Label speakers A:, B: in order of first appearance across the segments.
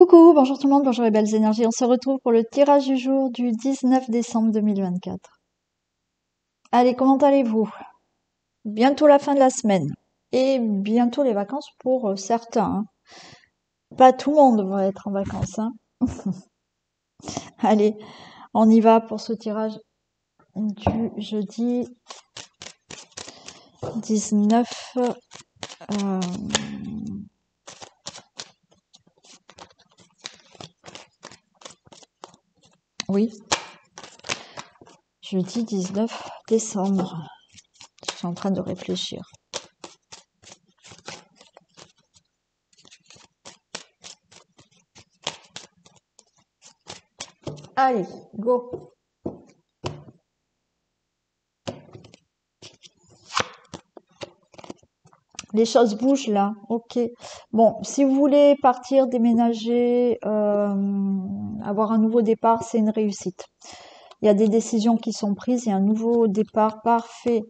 A: Coucou, bonjour tout le monde, bonjour les belles énergies. On se retrouve pour le tirage du jour du 19 décembre 2024. Allez, comment allez-vous? Bientôt la fin de la semaine et bientôt les vacances pour certains, hein. Pas tout le monde va être en vacances, hein. Allez, on y va pour ce tirage du jeudi 19. Oui, jeudi 19 décembre. Je suis en train de réfléchir. Allez, go! Les choses bougent là, ok. Bon, si vous voulez partir, déménager, avoir un nouveau départ, c'est une réussite. Il y a des décisions qui sont prises, il y a un nouveau départ, parfait.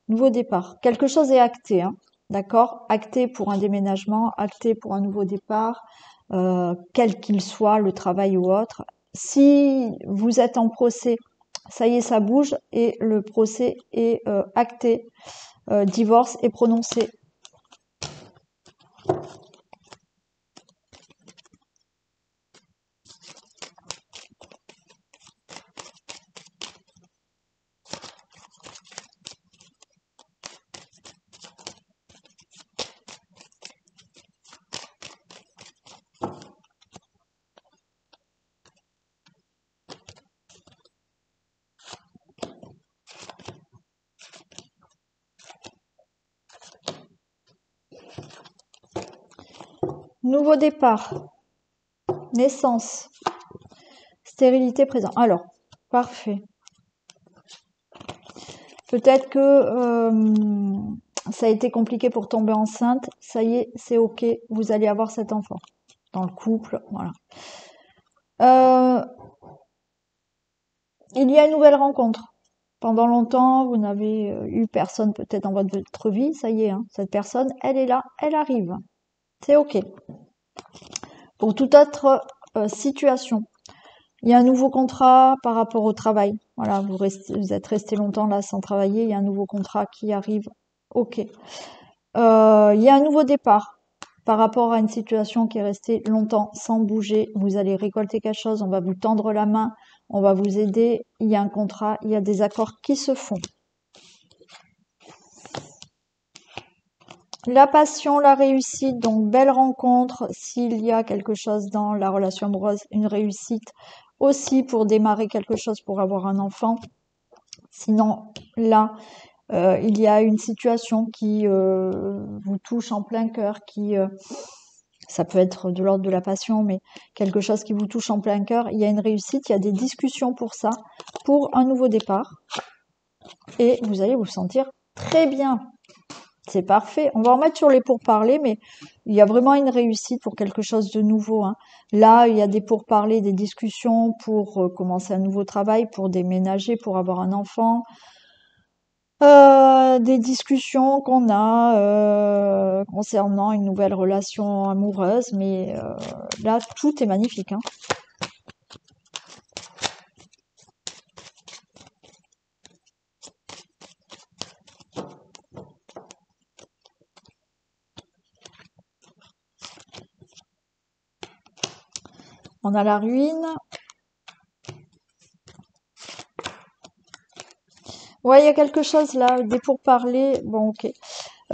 A: Nouveau départ. Quelque chose est acté, hein, d'accord? Acté pour un déménagement, acté pour un nouveau départ, quel qu'il soit, le travail ou autre. Si vous êtes en procès, ça y est, ça bouge et le procès est acté. Divorce est prononcé. Nouveau départ, naissance, stérilité présent. Alors, parfait. Peut-être que ça a été compliqué pour tomber enceinte. Ça y est, c'est ok. Vous allez avoir cet enfant dans le couple. Voilà. Il y a une nouvelle rencontre. Pendant longtemps, vous n'avez eu personne peut-être dans votre vie. Ça y est, hein, cette personne, elle est là, elle arrive. C'est ok. Pour toute autre situation, il y a un nouveau contrat par rapport au travail. Voilà, vous êtes resté longtemps là sans travailler. Il y a un nouveau contrat qui arrive. Ok. Il y a un nouveau départ par rapport à une situation qui est restée longtemps sans bouger. Vous allez récolter quelque chose. On va vous tendre la main. On va vous aider. Il y a un contrat. Il y a des accords qui se font. La passion, la réussite, donc belle rencontre. S'il y a quelque chose dans la relation amoureuse, une réussite aussi pour démarrer quelque chose, pour avoir un enfant. Sinon, là, il y a une situation qui vous touche en plein cœur, ça peut être de l'ordre de la passion, mais quelque chose qui vous touche en plein cœur. Il y a une réussite, il y a des discussions pour ça, pour un nouveau départ. Et vous allez vous sentir très bien. C'est parfait. On va en mettre sur les pourparlers, mais il y a vraiment une réussite pour quelque chose de nouveau, hein. Là, il y a des pourparlers, des discussions pour commencer un nouveau travail, pour déménager, pour avoir un enfant. Des discussions qu'on a concernant une nouvelle relation amoureuse, mais là, tout est magnifique, hein. On a la ruine. Ouais, il y a quelque chose là, des pourparlers. Bon, ok.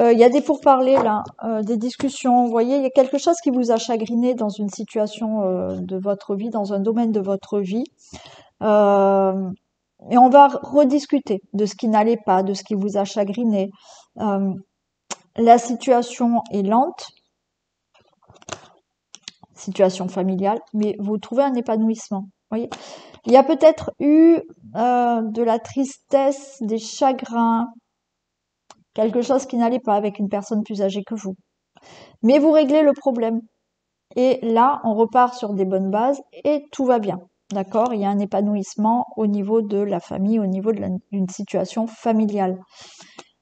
A: Il y a des pourparlers là, des discussions. Vous voyez, il y a quelque chose qui vous a chagriné dans une situation de votre vie, dans un domaine de votre vie. Et on va rediscuter de ce qui n'allait pas, de ce qui vous a chagriné. La situation est lente, situation familiale, mais vous trouvez un épanouissement. Voyez, il y a peut-être eu de la tristesse, des chagrins, quelque chose qui n'allait pas avec une personne plus âgée que vous. Mais vous réglez le problème. Et là, on repart sur des bonnes bases et tout va bien. D'accord? Il y a un épanouissement au niveau de la famille, au niveau d'une situation familiale.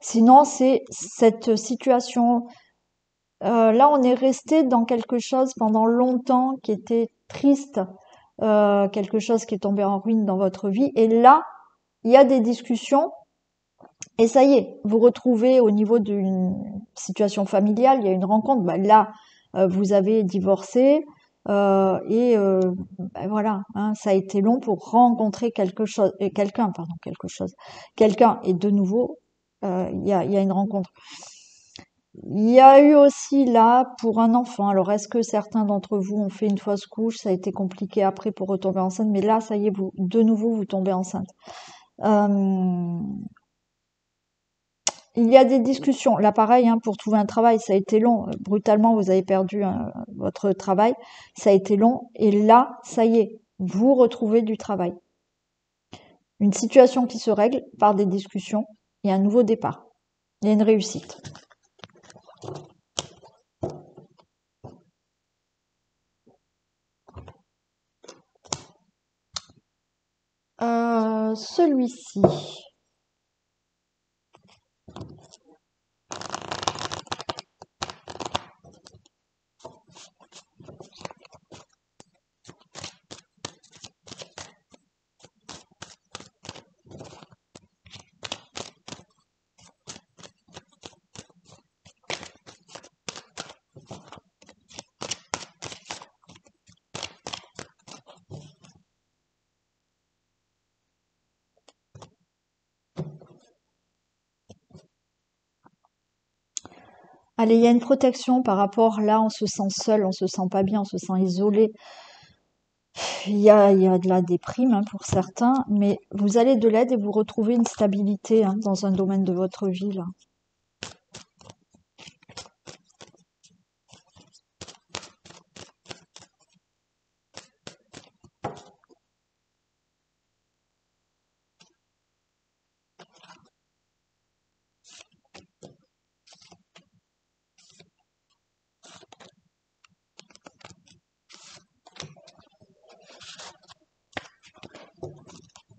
A: Sinon, c'est cette situation Là, on est resté dans quelque chose pendant longtemps qui était triste, quelque chose qui est tombé en ruine dans votre vie. Et là, il y a des discussions et ça y est, vous retrouvez au niveau d'une situation familiale, il y a une rencontre. Bah, là, vous avez divorcé bah, voilà, hein, ça a été long pour rencontrer quelqu'un et de nouveau, il y a une rencontre. Il y a eu aussi là pour un enfant. Alors, est-ce que certains d'entre vous ont fait une fausse couche? Ça a été compliqué après pour retomber enceinte, mais là, ça y est, vous, de nouveau, vous tombez enceinte. Euh, il y a des discussions. Là, pareil, hein, pour trouver un travail, ça a été long. Brutalement, vous avez perdu votre travail. Ça a été long. Et là, ça y est, vous retrouvez du travail. Une situation qui se règle par des discussions et un nouveau départ. Il y a une réussite. Celui-ci. Allez, il y a une protection par rapport là, on se sent seul, on se sent pas bien, on se sent isolé. Il y a de la déprime hein, pour certains, mais vous allez de l'aide et vous retrouvez une stabilité hein, dans un domaine de votre vie là.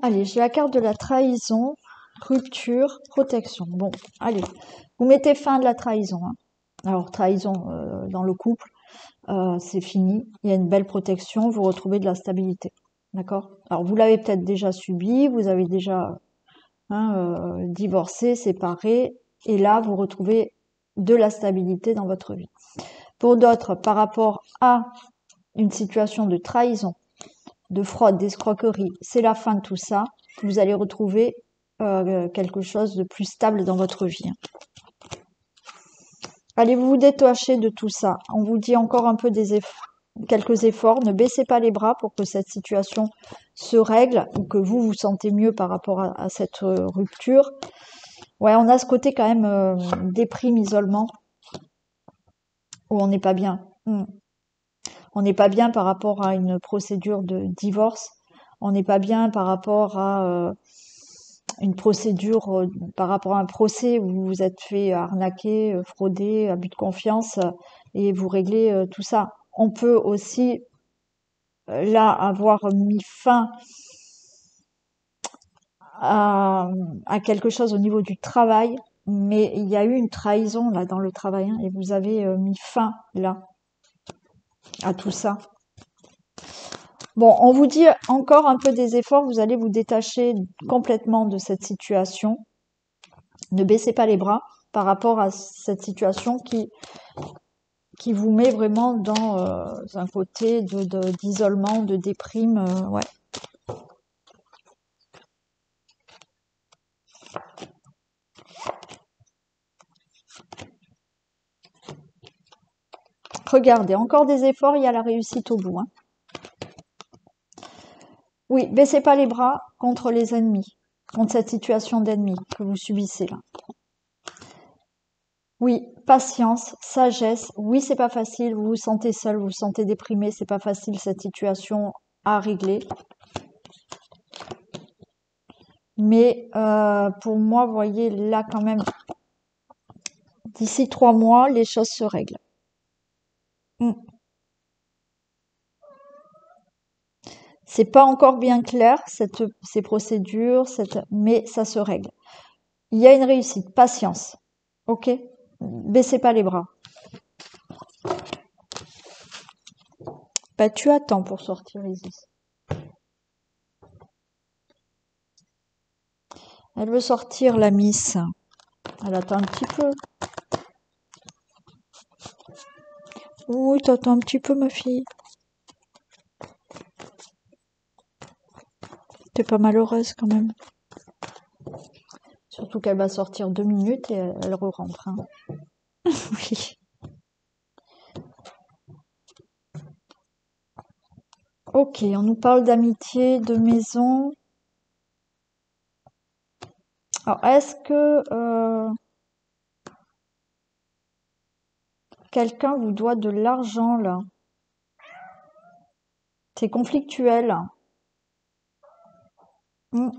A: Allez, j'ai la carte de la trahison, rupture, protection. Bon, allez, vous mettez fin à de la trahison. Hein. Alors, trahison dans le couple, c'est fini. Il y a une belle protection, vous retrouvez de la stabilité. D'accord? Alors, vous l'avez peut-être déjà subi, vous avez déjà divorcé, séparé, et là, vous retrouvez de la stabilité dans votre vie. Pour d'autres, par rapport à une situation de trahison, de fraude, d'escroquerie, c'est la fin de tout ça. Vous allez retrouver quelque chose de plus stable dans votre vie. Allez vous détacher de tout ça. On vous dit encore un peu quelques efforts. Ne baissez pas les bras pour que cette situation se règle ou que vous vous sentez mieux par rapport à cette rupture. Ouais, on a ce côté quand même déprime, isolement, où on n'est pas bien. On n'est pas bien par rapport à une procédure de divorce. On n'est pas bien par rapport à une procédure, par rapport à un procès où vous vous êtes fait arnaquer, frauder, abus de confiance, et vous réglez tout ça. On peut aussi, là, avoir mis fin à quelque chose au niveau du travail, mais il y a eu une trahison là dans le travail, hein, et vous avez mis fin là à tout ça. Bon, on vous dit encore un peu des efforts, vous allez vous détacher complètement de cette situation. Ne baissez pas les bras par rapport à cette situation qui vous met vraiment dans un côté d'isolement, de déprime. Ouais. Regardez, encore des efforts, il y a la réussite au bout. Hein. Oui, baissez pas les bras contre les ennemis, contre cette situation d'ennemi que vous subissez là. Oui, patience, sagesse. Oui, c'est pas facile. Vous vous sentez seul, vous vous sentez déprimé. C'est pas facile cette situation à régler. Mais pour moi, vous voyez là quand même, d'ici 3 mois, les choses se règlent. C'est pas encore bien clair ces procédures, mais ça se règle. Il y a une réussite, patience. Ok, baissez pas les bras. Bah, tu attends pour sortir, Isis. Elle veut sortir, la Miss. Elle attend un petit peu. Oui, t'attends un petit peu, ma fille. T'es pas malheureuse quand même. Surtout qu'elle va sortir 2 minutes et elle re-rentre. Hein. Oui. Ok, on nous parle d'amitié, de maison. Alors, est-ce que quelqu'un vous doit de l'argent là? C'est conflictuel. Hmm.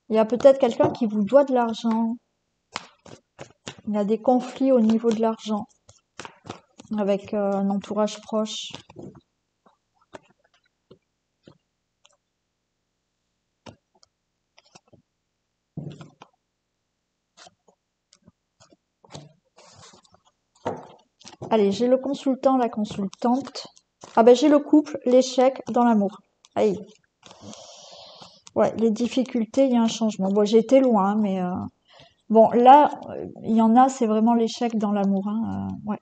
A: Il y a peut-être quelqu'un qui vous doit de l'argent. Il y a des conflits au niveau de l'argent avec un entourage proche. Allez, j'ai le consultant, la consultante. Ah ben j'ai le couple, l'échec dans l'amour. Allez. Ouais, les difficultés, il y a un changement. Bon, j'ai été loin, mais bon, là, il y en a, c'est vraiment l'échec dans l'amour. Hein, ouais.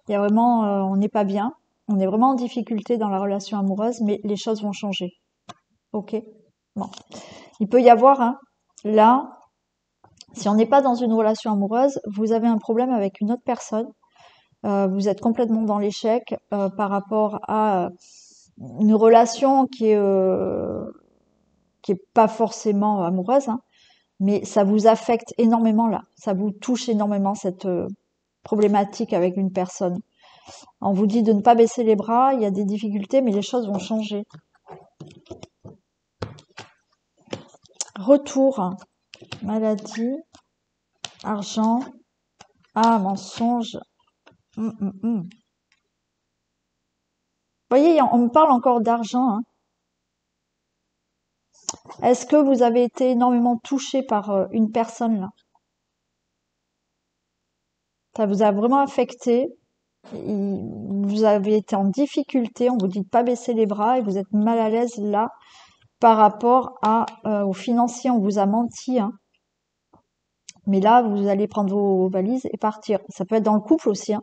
A: Il y a vraiment, on n'est pas bien. On est vraiment en difficulté dans la relation amoureuse, mais les choses vont changer. Ok. Bon. Il peut y avoir, hein, là, si on n'est pas dans une relation amoureuse, vous avez un problème avec une autre personne. Vous êtes complètement dans l'échec par rapport à une relation qui est pas forcément amoureuse, hein, mais ça vous affecte énormément là. Ça vous touche énormément cette problématique avec une personne. On vous dit de ne pas baisser les bras, il y a des difficultés, mais les choses vont changer. Retour, maladie, argent, mensonge. Vous voyez, on me parle encore d'argent. Hein. Est-ce que vous avez été énormément touché par une personne là? Ça vous a vraiment affecté. Vous avez été en difficulté, on vous dit de pas baisser les bras et vous êtes mal à l'aise là par rapport aux financiers, on vous a menti. Hein. Mais là, vous allez prendre vos valises et partir. Ça peut être dans le couple aussi. Hein.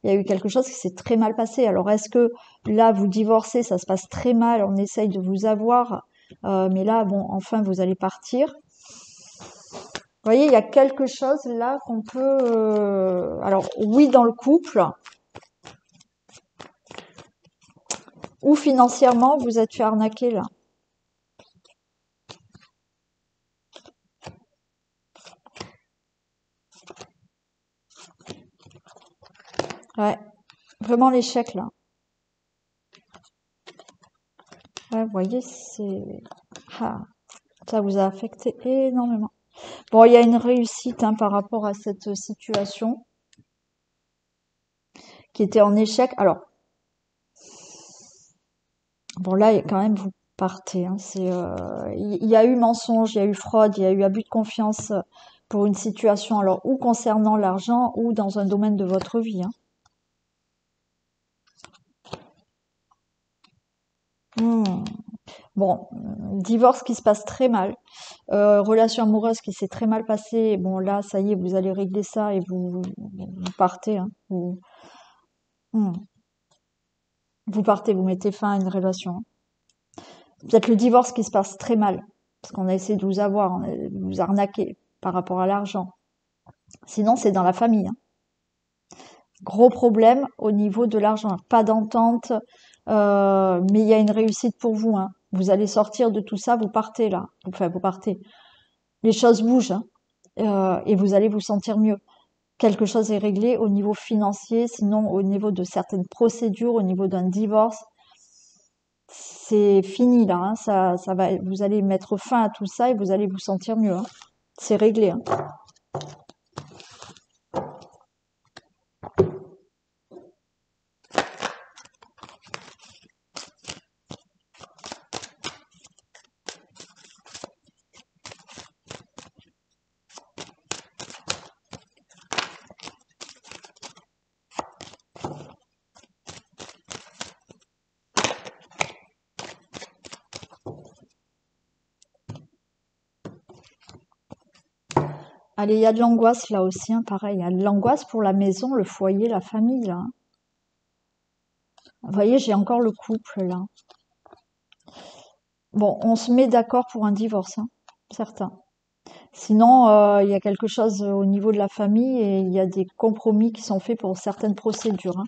A: Il y a eu quelque chose qui s'est très mal passé. Alors, est-ce que là, vous divorcez, ça se passe très mal, on essaye de vous avoir, mais là, bon, enfin, vous allez partir. Vous voyez, il y a quelque chose là qu'on peut... Alors, oui, dans le couple, ou financièrement, vous êtes fait arnaquer là. Ouais, vraiment l'échec là. Ouais, vous voyez, ça vous a affecté énormément. Bon, il y a une réussite hein, par rapport à cette situation qui était en échec. Alors, bon là, quand même, vous partez. Hein, il y a eu mensonge, il y a eu fraude, il y a eu abus de confiance pour une situation, alors ou concernant l'argent ou dans un domaine de votre vie. Hein. Hmm. Bon, divorce qui se passe très mal, relation amoureuse qui s'est très mal passée. Bon là, ça y est, vous allez régler ça et vous partez. Hein. Hmm. Vous partez, vous mettez fin à une relation. Hein. Peut-être le divorce qui se passe très mal, parce qu'on a essayé de vous avoir, on a, de vous arnaquer par rapport à l'argent. Sinon, c'est dans la famille. Hein. Gros problème au niveau de l'argent. Pas d'entente, mais il y a une réussite pour vous. Hein. Vous allez sortir de tout ça, vous partez là. Enfin, vous partez. Les choses bougent hein, et vous allez vous sentir mieux. Quelque chose est réglé au niveau financier, sinon au niveau de certaines procédures, au niveau d'un divorce. C'est fini là, hein, ça va, vous allez mettre fin à tout ça et vous allez vous sentir mieux. Hein. C'est réglé. Hein. Allez, il y a de l'angoisse là aussi, hein, pareil. Il y a de l'angoisse pour la maison, le foyer, la famille, là. Vous voyez, j'ai encore le couple, là. Bon, on se met d'accord pour un divorce, hein, certain. Sinon, il y a quelque chose au niveau de la famille et il y a des compromis qui sont faits pour certaines procédures, hein.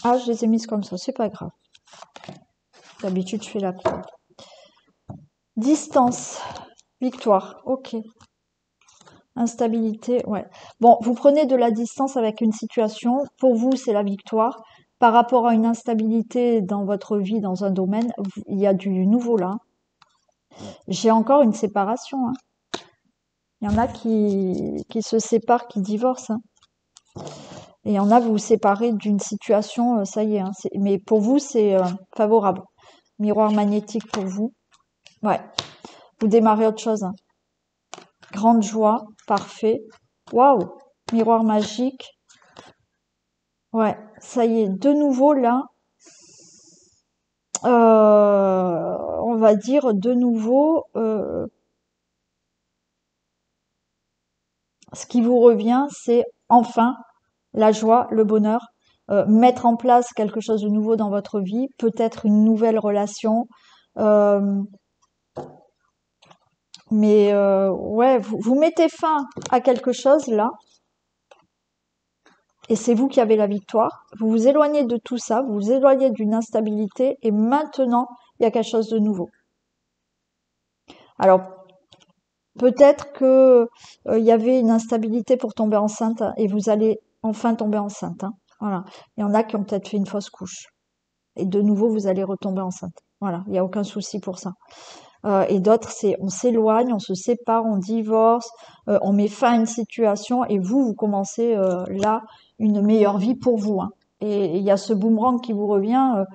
A: Ah, je les ai mises comme ça, c'est pas grave. D'habitude, je fais la croix. Distance, victoire, ok. Instabilité, ouais. Bon, vous prenez de la distance avec une situation. Pour vous, c'est la victoire. Par rapport à une instabilité dans votre vie, dans un domaine, il y a du nouveau là. J'ai encore une séparation, hein. Il y en a qui se séparent, qui divorcent, hein. Et il y en a, vous vous séparez d'une situation, ça y est, hein. Mais pour vous, c'est favorable. Miroir magnétique pour vous. Ouais. Vous démarrez autre chose, hein. Grande joie, parfait. Waouh, miroir magique. Ouais, ça y est, de nouveau là, on va dire de nouveau, ce qui vous revient, c'est enfin la joie, le bonheur, mettre en place quelque chose de nouveau dans votre vie, peut-être une nouvelle relation, euh, mais ouais, vous mettez fin à quelque chose là, et c'est vous qui avez la victoire. Vous vous éloignez de tout ça, vous vous éloignez d'une instabilité, et maintenant, il y a quelque chose de nouveau. Alors, peut-être que il y avait une instabilité pour tomber enceinte, et vous allez enfin tomber enceinte, hein. Voilà. Il y en a qui ont peut-être fait une fausse couche. Et de nouveau, vous allez retomber enceinte. Voilà, il n'y a aucun souci pour ça. Et d'autres, c'est on s'éloigne, on se sépare, on divorce, on met fin à une situation, et vous commencez là une meilleure vie pour vous, hein. Et il y a ce boomerang qui vous revient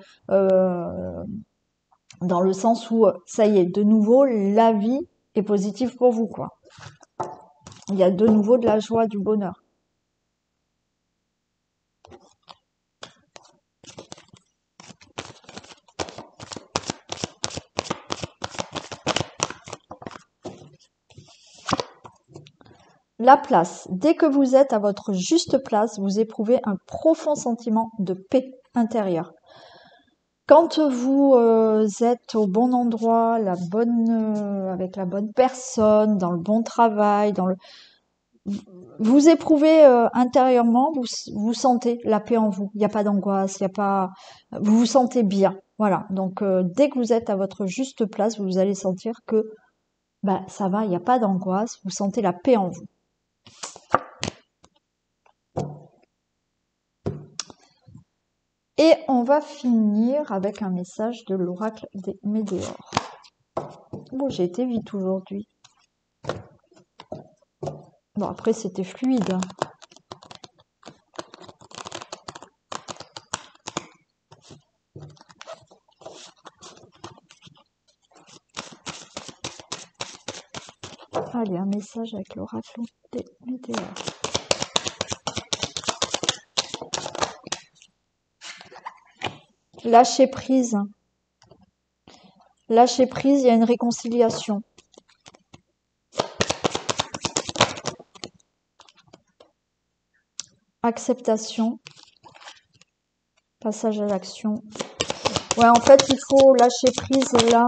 A: dans le sens où ça y est, de nouveau, la vie est positive pour vous, quoi. Il y a de nouveau de la joie, du bonheur. La place. Dès que vous êtes à votre juste place, vous éprouvez un profond sentiment de paix intérieure. Quand vous êtes au bon endroit, avec la bonne personne, dans le bon travail, vous éprouvez intérieurement, vous sentez la paix en vous. Il n'y a pas d'angoisse, vous vous sentez bien. Voilà. Donc dès que vous êtes à votre juste place, vous allez sentir que ça va, il n'y a pas d'angoisse, vous sentez la paix en vous. Et on va finir avec un message de l'oracle des Météores. Bon, j'ai été vite aujourd'hui. Bon, après, c'était fluide, hein. Allez, un message avec l'oracle des Météores. Lâcher prise. Lâcher prise, il y a une réconciliation. Acceptation. Passage à l'action. Ouais, en fait, il faut lâcher prise là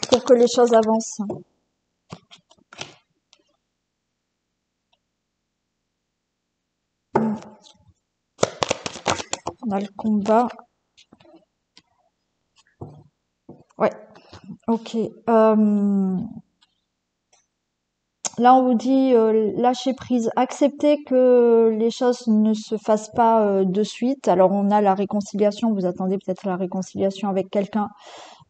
A: pour que les choses avancent. On a le combat. Ouais, ok. Là, on vous dit lâcher prise, accepter que les choses ne se fassent pas de suite. Alors, on a la réconciliation, vous attendez peut-être la réconciliation avec quelqu'un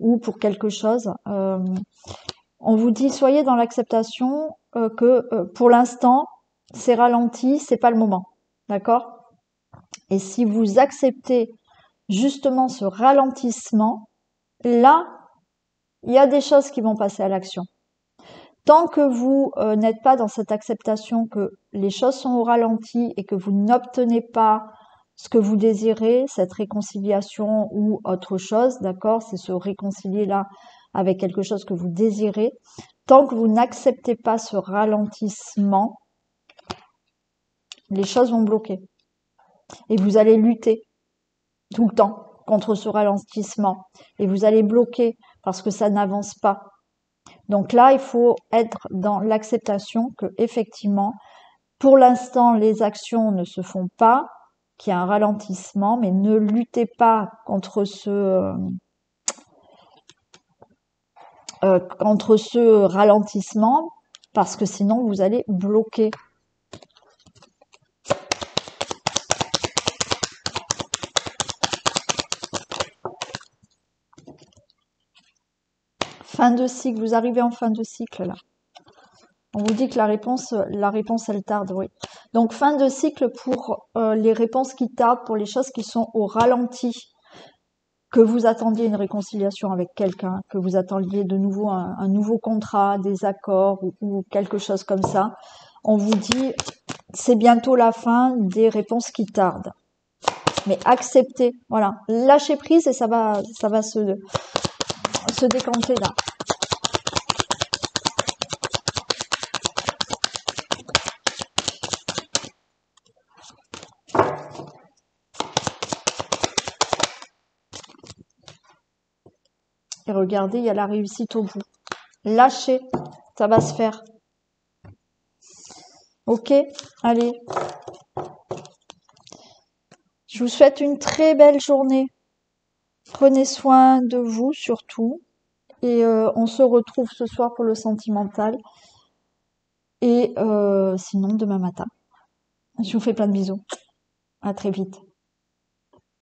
A: ou pour quelque chose. On vous dit soyez dans l'acceptation que pour l'instant, c'est ralenti, c'est pas le moment. D'accord ? Et si vous acceptez justement ce ralentissement, là, il y a des choses qui vont passer à l'action. Tant que vous n'êtes pas dans cette acceptation que les choses sont au ralenti et que vous n'obtenez pas ce que vous désirez, cette réconciliation ou autre chose, d'accord, c'est se réconcilier là avec quelque chose que vous désirez. Tant que vous n'acceptez pas ce ralentissement, les choses vont bloquer. Et vous allez lutter tout le temps contre ce ralentissement. Et vous allez bloquer parce que ça n'avance pas. Donc là, il faut être dans l'acceptation que, effectivement, pour l'instant, les actions ne se font pas, qu'il y a un ralentissement, mais ne luttez pas contre ce ralentissement, parce que sinon vous allez bloquer. Fin de cycle, vous arrivez en fin de cycle là. On vous dit que la réponse elle tarde, oui. Donc fin de cycle pour les réponses qui tardent, pour les choses qui sont au ralenti, que vous attendiez une réconciliation avec quelqu'un, que vous attendiez de nouveau un nouveau contrat, des accords ou quelque chose comme ça. On vous dit c'est bientôt la fin des réponses qui tardent. Mais acceptez, voilà, lâchez prise et ça va se décanter là. Et regardez, il y a la réussite au bout. Lâchez, ça va se faire. Ok, allez. Je vous souhaite une très belle journée. Prenez soin de vous surtout. Et on se retrouve ce soir pour le sentimental. Et sinon, demain matin. Je vous fais plein de bisous. À très vite.